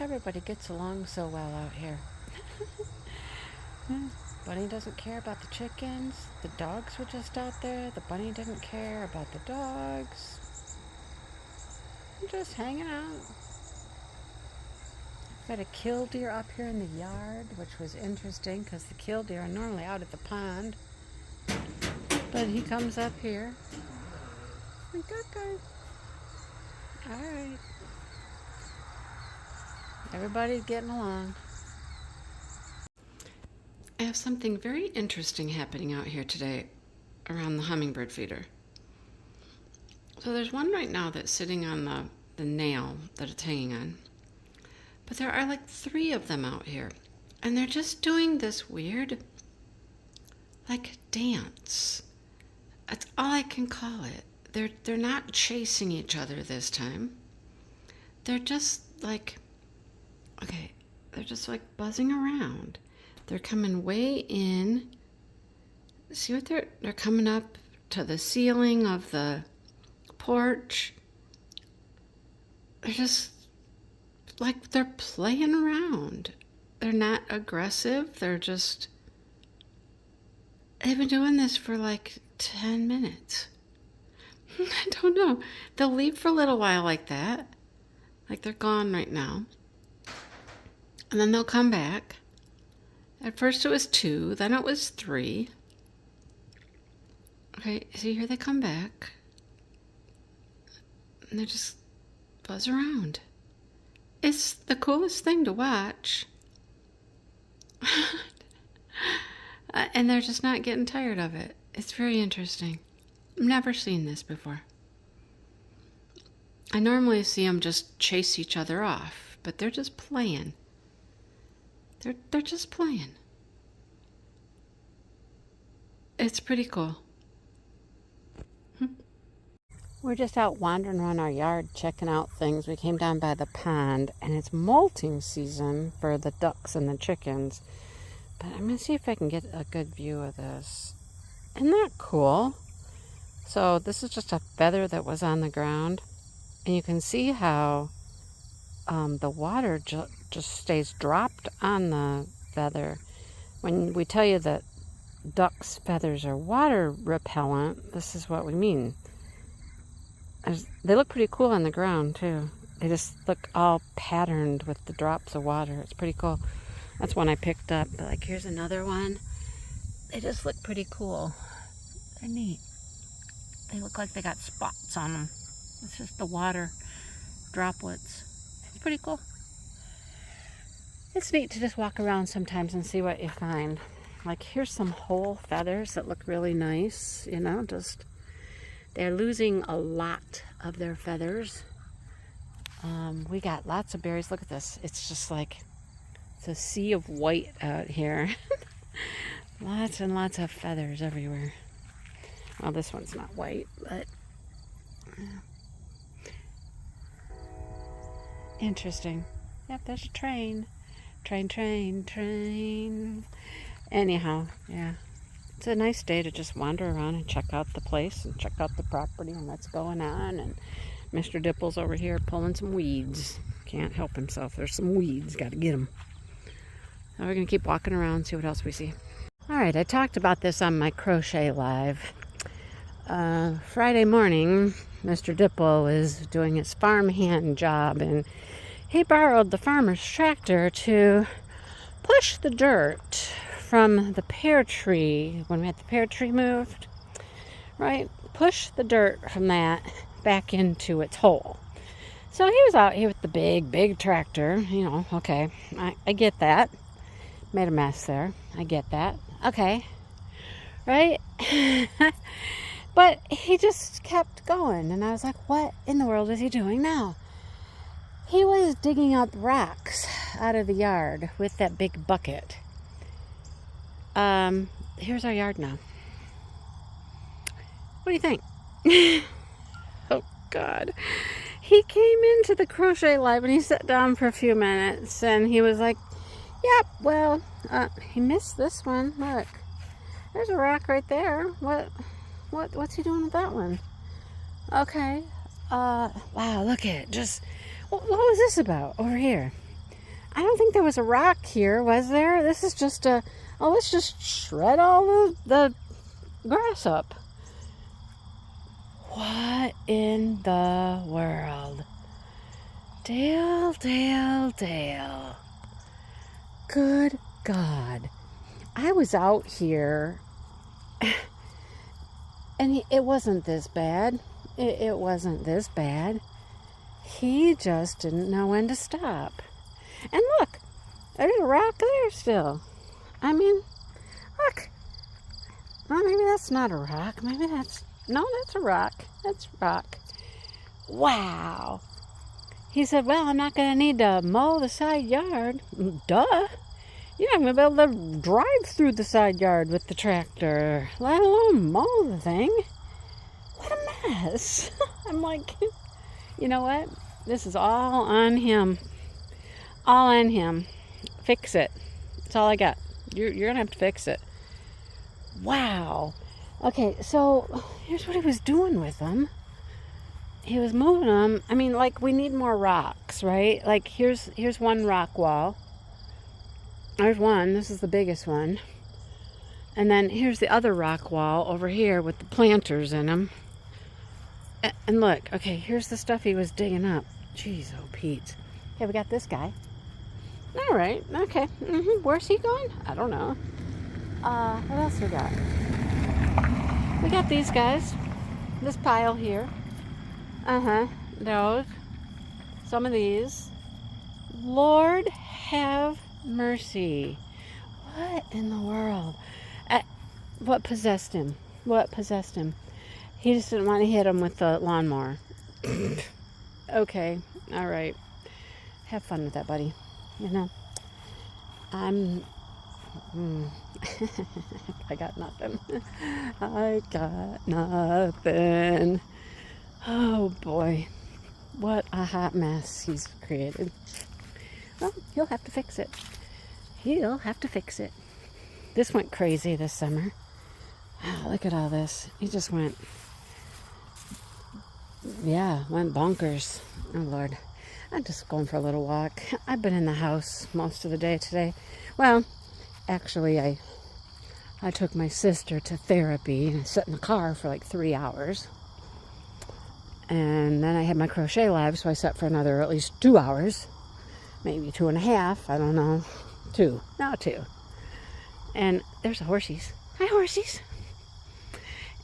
Everybody gets along so well out here. Bunny doesn't care about the chickens. The dogs were just out there. The bunny didn't care about the dogs. Just hanging out. Got a killdeer up here in the yard, which was interesting because the killdeer are normally out at the pond. But he comes up here. Good guy. Alright. Everybody's getting along. I have something very interesting happening out here today around the hummingbird feeder. So there's one right now that's sitting on the nail that it's hanging on. But there are like 3 of them out here. And they're just doing this weird, like, dance. That's all I can call it. They're not chasing each other this time. They're just like, okay, they're just like buzzing around. They're coming way in. See what they're coming up to the ceiling of the porch. They're just like they're playing around. They're not aggressive. They've been doing this for like 10 minutes. I don't know. They'll leave for a little while like that. Like they're gone right now. And then they'll come back. At first it was 2, then it was 3. Okay, see, here they come back. And they just buzz around. It's the coolest thing to watch. And they're just not getting tired of it. It's very interesting. I've never seen this before. I normally see them just chase each other off, but they're just playing. They're just playing. It's pretty cool. We're just out wandering around our yard checking out things. We came down by the pond, and it's molting season for the ducks and the chickens. But I'm going to see if I can get a good view of this. Isn't that cool? So this is just a feather that was on the ground. And you can see how the water just stays dropped on the feather. When we tell you that ducks' feathers are water repellent, this is what we mean. They look pretty cool on the ground, too. They just look all patterned with the drops of water. It's pretty cool. That's one I picked up. But, like, here's another one. They just look pretty cool. They're neat. They look like they got spots on them. It's just the water droplets. It's pretty cool. It's neat to just walk around sometimes and see what you find. Like, here's some whole feathers that look really nice, you know, just... They're losing a lot of their feathers. We got lots of berries. Look at this. It's just like, it's a sea of white out here. Lots and lots of feathers everywhere. Well, this one's not white, but... Interesting. Yep, there's a train. Train. Anyhow, yeah. It's a nice day to just wander around and check out the place and check out the property and what's going on. And Mr. Dipple's over here pulling some weeds. Can't help himself. There's some weeds. Got to get them. So we're going to keep walking around and see what else we see. All right, I talked about this on my crochet live. Friday morning, Mr. Dipple is doing his farmhand job, and he borrowed the farmer's tractor to push the dirt from the pear tree, when we had the pear tree moved, right? Push the dirt from that back into its hole. So he was out here with the big tractor, you know, okay, I get that. Made a mess there. I get that. Okay. Right? But he just kept going, and I was like, what in the world is he doing now? He was digging up rocks out of the yard with that big bucket. Here's our yard now. What do you think? Oh, God. He came into the crochet live and he sat down for a few minutes and he was like, yep, well, he missed this one. Look, there's a rock right there. What's he doing with that one? Okay. Wow, look at it. Just, what was this about over here? I don't think there was a rock here, was there? This is just a... Oh, let's just shred all the grass up. What in the world? Dale, Dale, Dale. Good God. I was out here, and it wasn't this bad. It wasn't this bad. He just didn't know when to stop. And look, there's a rock there still. I mean, look. Well, maybe that's not a rock. Maybe that's... No, that's a rock. That's a rock. Wow. He said, well, I'm not going to need to mow the side yard. Duh. You're not going to be able to drive through the side yard with the tractor, let alone mow the thing. What a mess. I'm like, you know what? This is all on him. All on him. Fix it. That's all I got. You're going to have to fix it. Wow. Okay, so here's what he was doing with them. He was moving them. I mean, like, we need more rocks, right? Like, here's one rock wall. There's one. This is the biggest one. And then here's the other rock wall over here with the planters in them. And look, okay, here's the stuff he was digging up. Jeez, oh, Pete. Okay, we got this guy. All right, okay. Where's he going? I don't know. What else we got? We got these guys. This pile here. Those. Some of these. Lord have mercy. What in the world? What possessed him? What possessed him? He just didn't want to hit him with the lawnmower. Okay. All right. Have fun with that, buddy. You know, I got nothing. I got nothing. Oh boy, what a hot mess he's created. Well, he'll have to fix it. He'll have to fix it. This went crazy this summer. Wow, look at all this. He just went bonkers. Oh Lord. I'm just going for a little walk. I've been in the house most of the day today. Well, actually, I took my sister to therapy and I sat in the car for like 3 hours. And then I had my crochet lab, so I sat for another at least 2 hours. Maybe 2.5, I don't know. 2. No, 2. And there's the horsies. Hi, horsies.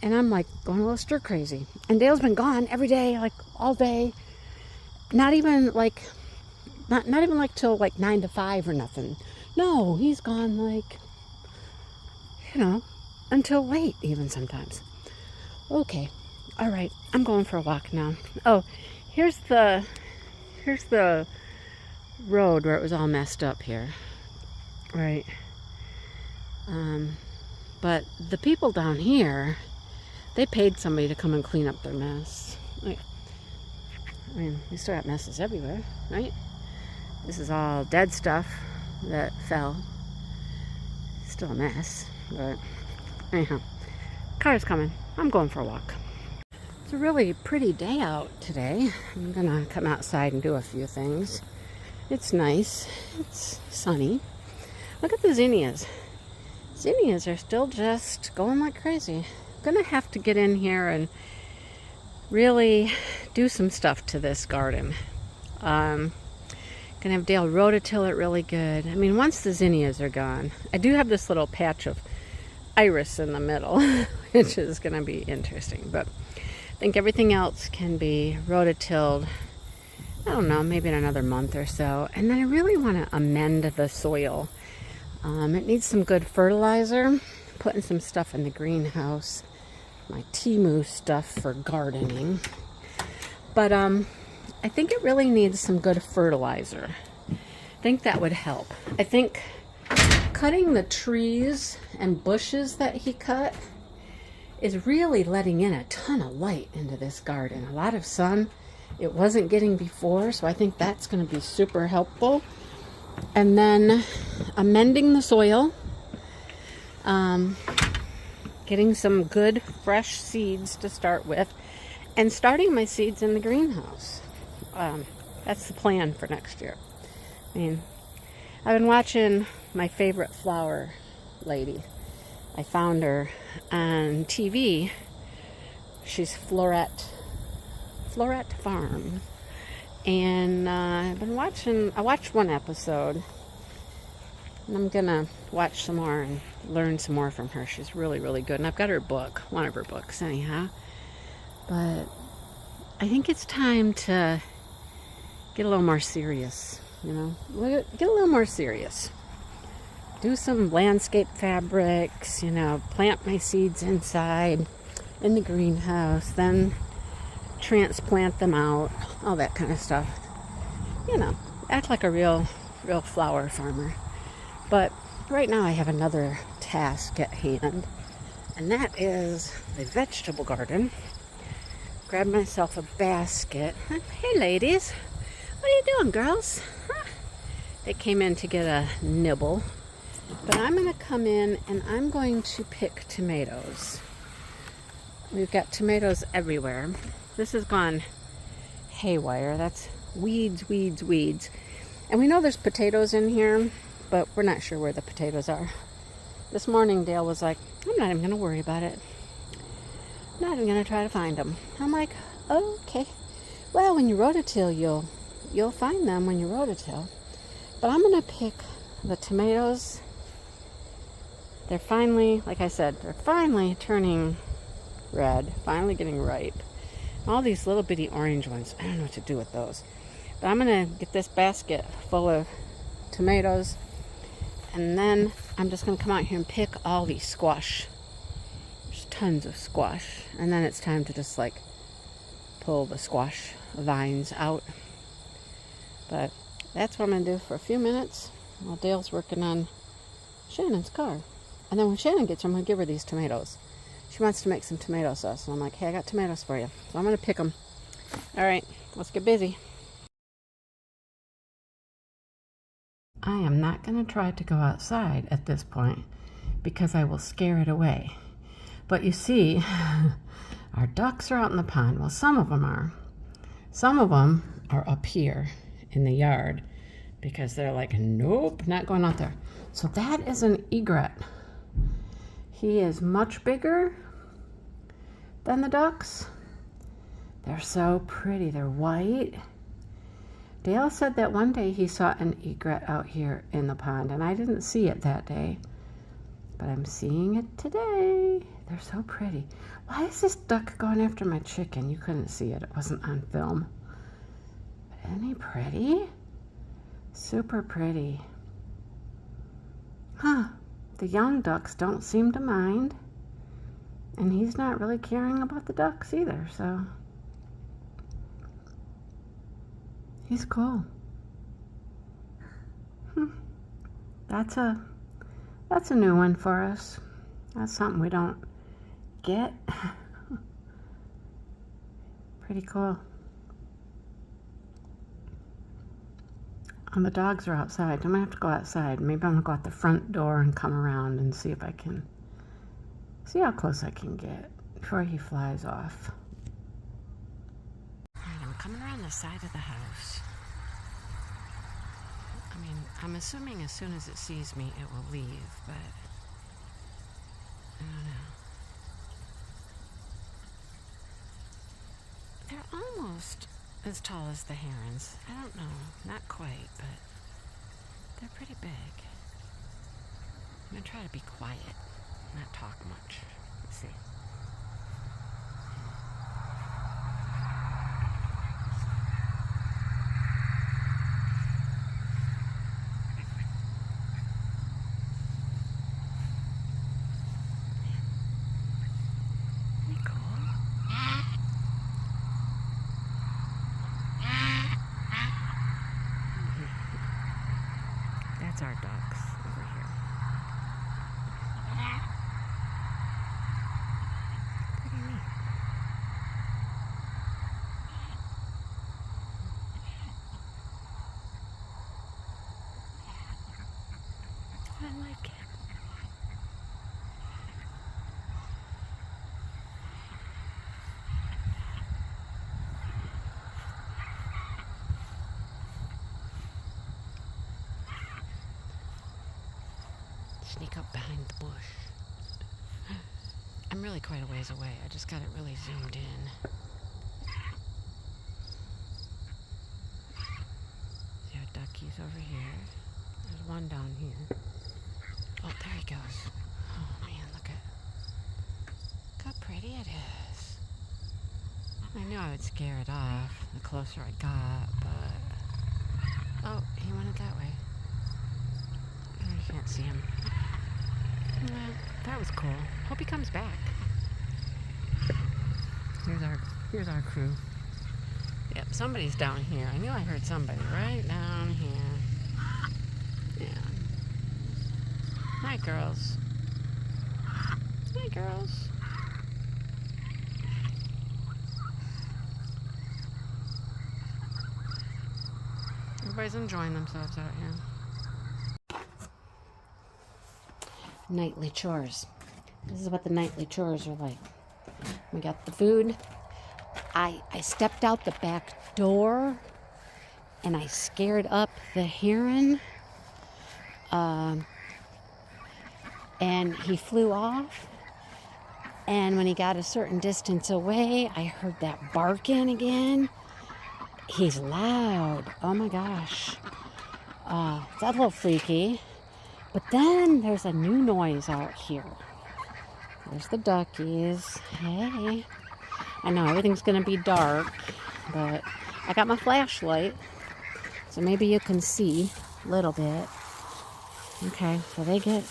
And I'm like going a little stir crazy. And Dale's been gone every day, like all day. Not even like till like 9 to 5 or nothing. No, he's gone like, until late even sometimes. Okay, all right, I'm going for a walk now. Oh, here's the road where it was all messed up here, right? But the people down here, they paid somebody to come and clean up their mess. I mean, we still got messes everywhere, right? This is all dead stuff that fell. Still a mess, but anyhow, car's coming. I'm going for a walk. It's a really pretty day out today. I'm gonna come outside and do a few things. It's nice. It's sunny. Look at the zinnias. Zinnias are still just going like crazy. I'm gonna have to get in here and really do some stuff to this garden. Gonna have Dale rototill it really good. I mean, once the zinnias are gone, I do have this little patch of iris in the middle, which is gonna be interesting. But I think everything else can be rototilled, I don't know, maybe in another month or so. And then I really want to amend the soil. It needs some good fertilizer. Putting some stuff in the greenhouse. My Timu stuff for gardening. But I think it really needs some good fertilizer. I think that would help. I think cutting the trees and bushes that he cut is really letting in a ton of light into this garden. A lot of sun it wasn't getting before, so I think that's going to be super helpful. And then amending the soil. Getting some good fresh seeds to start with, and starting my seeds in the greenhouse. That's the plan for next year. I mean, I've been watching my favorite flower lady. I found her on TV. She's Florette Farm. And I watched one episode. And I'm going to watch some more and learn some more from her. She's really, really good. And I've got her book, one of her books anyhow. But I think it's time to get a little more serious, you know. Get a little more serious. Do some landscape fabrics, you know, plant my seeds inside in the greenhouse, then transplant them out, all that kind of stuff. You know, act like a real flower farmer. But right now I have another task at hand, and that is the vegetable garden. Grab myself a basket. Hey ladies, what are you doing, girls? Huh? They came in to get a nibble. But I'm going to come in and I'm going to pick tomatoes. We've got tomatoes everywhere. This has gone haywire. That's weeds. And we know there's potatoes in here, but we're not sure where the potatoes are. This morning Dale was like, I'm not even going to worry about it. I'm not even going to try to find them. I'm like, oh, okay. Well, when you rototill, you'll find them when you rototill. But I'm going to pick the tomatoes. They're finally, like I said, they're finally turning red, finally getting ripe. All these little bitty orange ones, I don't know what to do with those. But I'm going to get this basket full of tomatoes, and then I'm just going to come out here and pick all these squash. There's tons of squash. And then it's time to just like pull the squash vines out. But that's what I'm going to do for a few minutes while Dale's working on Shannon's car. And then when Shannon gets her, I'm going to give her these tomatoes. She wants to make some tomato sauce. And I'm like, hey, I got tomatoes for you. So I'm going to pick them. All right, let's get busy. I am not going to try to go outside at this point because I will scare it away. But you see, our ducks are out in the pond. Well, some of them are. Some of them are up here in the yard because they're like, nope, not going out there. So that is an egret. He is much bigger than the ducks. They're so pretty. They're white. Dale said that one day he saw an egret out here in the pond, and I didn't see it that day, but I'm seeing it today. They're so pretty. Why is this duck going after my chicken? You couldn't see it. It wasn't on film. But isn't he pretty? Super pretty. Huh. The young ducks don't seem to mind. And he's not really caring about the ducks either, so he's cool. That's a new one for us. That's something we don't get. Pretty cool. And the dogs are outside. I'm gonna have to go outside. Maybe I'm gonna go out the front door and come around and see if I can see how close I can get before he flies off. All right, I'm coming around the side of the house. I mean, I'm assuming as soon as it sees me, it will leave, but I don't know. They're almost as tall as the herons. I don't know, not quite, but they're pretty big. I'm gonna try to be quiet, not talk much. Let's see. Isn't he cool? That's our ducks over here. Pretty neat. I like it. sneak up behind the bush. I'm really quite a ways away. I just got it really zoomed in. See our duckies over here. There's one down here. Oh, there he goes. Oh man, look how pretty it is. I knew I would scare it off the closer I got, but... Oh, he went it that way. I can't see him. Well, that was cool. Hope he comes back. Here's our crew. Yep, somebody's down here. I knew I heard somebody right down here. Yeah. Hi, girls. Hi, girls. Everybody's enjoying themselves out here. Nightly chores. This is what the nightly chores are like. We got the food. I stepped out the back door and I scared up the heron. And he flew off. And when he got a certain distance away, I heard that barking again. He's loud. Oh my gosh. That's a little freaky. But then there's a new noise out here. There's the duckies. Hey. I know everything's going to be dark, but I got my flashlight, so maybe you can see a little bit. Okay, so they get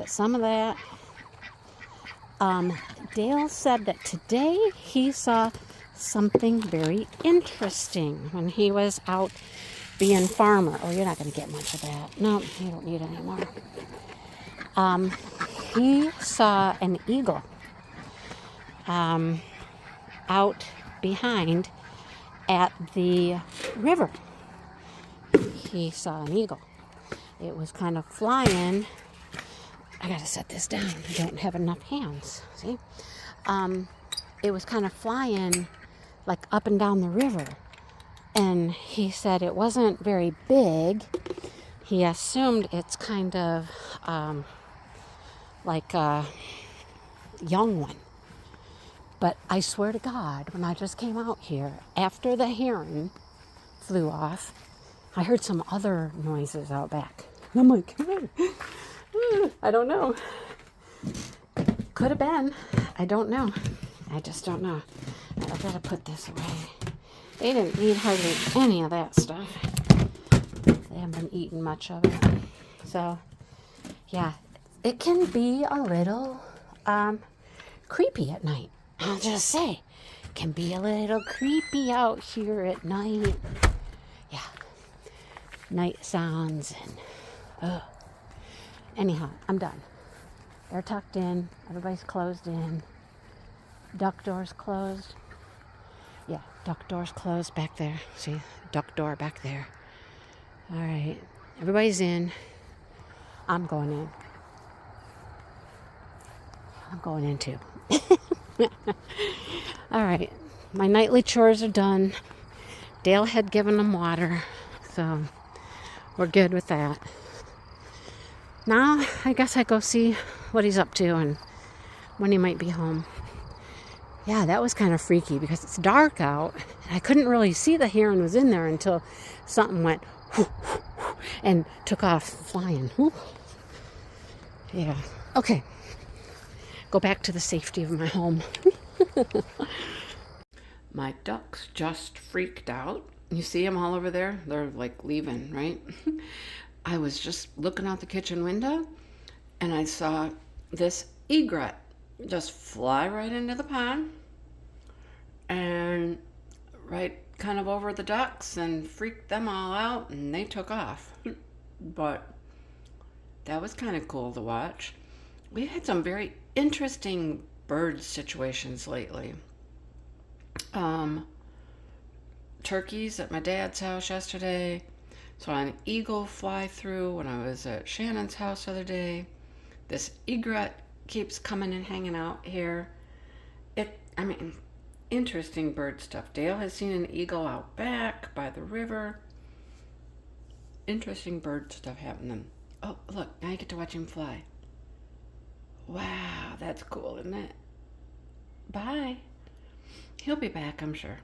some of that. Dale said that today he saw something very interesting when he was out being farmer. Oh, you're not going to get much of that. No, you don't need any more. He saw an eagle out behind at the river. He saw an eagle. It was kind of flying. I gotta set this down. I don't have enough hands. See? It was kind of flying like up and down the river. And he said it wasn't very big. He assumed it's kind of like a young one. But I swear to God, when I just came out here, after the heron flew off, I heard some other noises out back. And I'm like, I don't know. Could have been. I don't know. I just don't know. I've got to put this away. They didn't eat hardly any of that stuff. They haven't been eating much of it. So, yeah, it can be a little creepy at night. I'll just say, it can be a little creepy out here at night. Yeah, night sounds and, anyhow, I'm done. They're tucked in. Everybody's closed in. Duck door's closed. Yeah, duck door's closed back there. See, duck door back there. All right, everybody's in. I'm going in. I'm going in too. All right, my nightly chores are done. Dale had given them water, so we're good with that. Now, I guess I go see what he's up to and when he might be home. Yeah, that was kind of freaky because it's dark out. And I couldn't really see the heron was in there until something went whoo, whoo, whoo, and took off flying. Whoo. Yeah. Okay. Go back to the safety of my home. My ducks just freaked out. You see them all over there? They're like leaving, right? I was just looking out the kitchen window and I saw this egret just fly right into the pond and right kind of over the ducks and freaked them all out and they took off. But that was kind of cool to watch. We had some very interesting bird situations lately. Turkeys at my dad's house yesterday. Saw an eagle fly through when I was at Shannon's house the other day. This egret keeps coming and hanging out here. Interesting bird stuff. Dale has seen an eagle out back by the river. Interesting bird stuff happening. Oh, look, now you get to watch him fly. Wow, that's cool, isn't it? Bye. He'll be back, I'm sure.